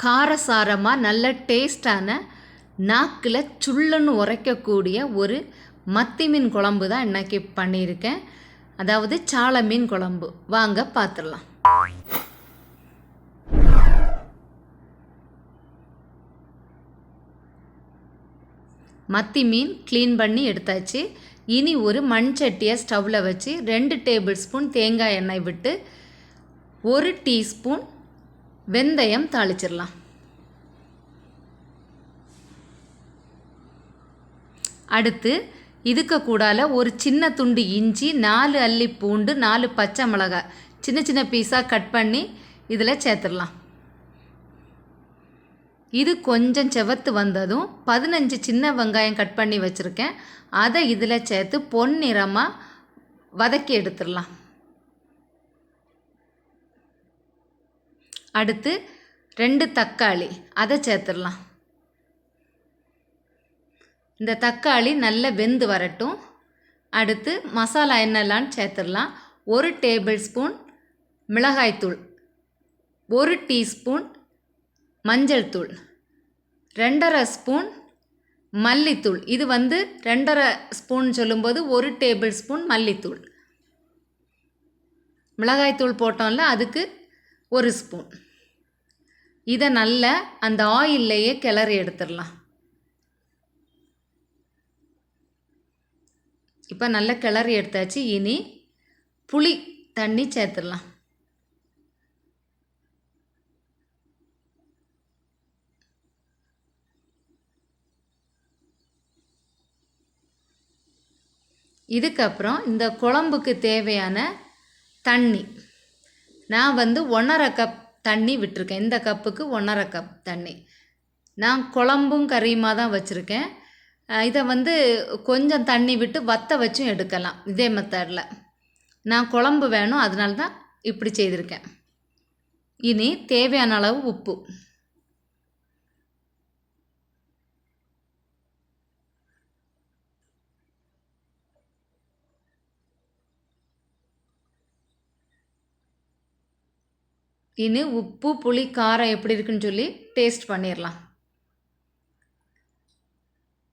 காரசாரமாக நல்ல டேஸ்டான நாக்கில் சுள்ளுன்னு உரைக்கக்கூடிய ஒரு மத்தி மீன் குழம்பு தான் இன்றைக்கி பண்ணியிருக்கேன். அதாவது சால மீன் குழம்பு. வாங்க பார்த்துடலாம். மத்தி மீன் க்ளீன் பண்ணி எடுத்தாச்சு. இனி ஒரு மண் சட்டியை ஸ்டவ்வில் வச்சு 2 டேபிள் ஸ்பூன் தேங்காய் எண்ணெய் விட்டு 1 டீஸ்பூன் வெந்தயம் தாளிச்சிடலாம். அடுத்து இதுக்கு கூடால ஒரு சின்ன துண்டு இஞ்சி, 4 அல்லி பூண்டு, 4 பச்சை மிளகாய் சின்ன சின்ன பீஸாக கட் பண்ணி இதில் சேர்த்துடலாம். இது கொஞ்சம் செவத்து வந்ததும் 15 சின்ன வெங்காயம் கட் பண்ணி வச்சுருக்கேன். அதை இதில் சேர்த்து பொன்னிறமாக வதக்கி எடுத்துடலாம். அடுத்து 2 தக்காளி அதை சேர்த்துடலாம். இந்த தக்காளி நல்லா வெந்து வரட்டும். அடுத்து மசாலா என்னெல்லாம்னு சேர்த்துடலாம். 1 டேபிள் ஸ்பூன் மிளகாய்த்தூள், 1 டீஸ்பூன் மஞ்சள் தூள், 2½ ஸ்பூன் மல்லித்தூள். இது 2½ ஸ்பூன் சொல்லும்போது 1 டேபிள் ஸ்பூன் மல்லித்தூள். மிளகாய்த்தூள் போட்டோம்ல, அதுக்கு 1 ஸ்பூன். இதை நல்லா அந்த ஆயில்லையே கிளறி எடுத்துடலாம். இப்போ நல்லா கிளறி எடுத்தாச்சு. இனி புளி தண்ணி சேர்த்துடலாம். இதுக்கப்புறம் இந்த குழம்புக்கு தேவையான தண்ணி நான் 1½ கப் தண்ணி விட்டுருக்கேன். இந்த கப்புக்கு 1½ கப் தண்ணி. நான் குழம்பும் கறியுமாக தான் வச்சுருக்கேன். இதை கொஞ்சம் தண்ணி விட்டு வற்ற வச்சும் எடுக்கலாம். இதே மெத்தடில் நான் குழம்பு வேணும், அதனால தான் இப்படி செய்திருக்கேன். இனி தேவையான அளவு உப்பு. இனி உப்பு, புளி, காரம் எப்படி இருக்குன்னு சொல்லி டேஸ்ட் பண்ணிடலாம்.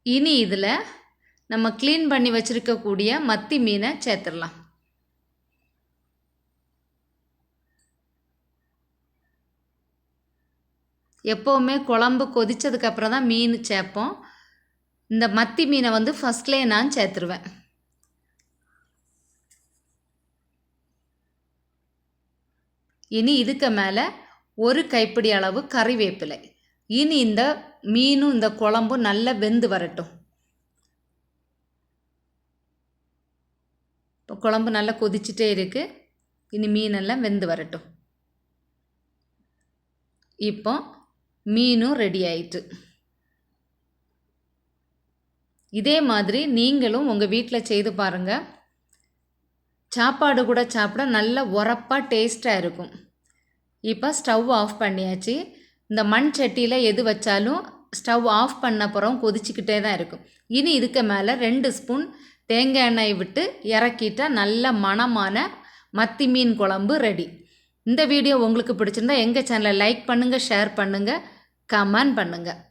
இனி இதில் நம்ம க்ளீன் பண்ணி வச்சுருக்கக்கூடிய மத்தி மீனை சேர்த்துடலாம். எப்போவுமே குழம்பு கொதித்ததுக்கப்புறம் தான் மீன் சேர்ப்போம். இந்த மத்தி மீனை ஃபஸ்ட்லேயே நான் சேர்த்துருவேன். இனி இதுக்கு மேலே 1 கைப்பிடி அளவு கறிவேப்பிலை. இனி இந்த மீனும் இந்த குழம்பும் நல்லா வெந்து வரட்டும். இப்போ குழம்பு நல்லா கொதிச்சுட்டே இருக்குது. இனி மீனெல்லாம் வெந்து வரட்டும். இப்போ மீனும் ரெடி ஆயிட்டு. இதே மாதிரி நீங்களும் உங்கள் வீட்டில் செய்து பாருங்கள். சாப்பாடு கூட சாப்பிட நல்ல உரப்பாக டேஸ்ட்டாக இருக்கும். இப்போ ஸ்டவ் ஆஃப் பண்ணியாச்சு. இந்த மண் சட்டியில் எது வச்சாலும் ஸ்டவ் ஆஃப் பண்ண அப்புறம் கொதிச்சுக்கிட்டே தான் இருக்கும். இனி இதுக்கு மேலே 2 ஸ்பூன் தேங்காய் எண்ணெய் விட்டு இறக்கிட்டால் நல்ல மணமான மத்தி மீன் குழம்பு ரெடி. இந்த வீடியோ உங்களுக்கு பிடிச்சிருந்தா எங்கள் சேனலை லைக் பண்ணுங்கள், ஷேர் பண்ணுங்கள், கமெண்ட் பண்ணுங்கள்.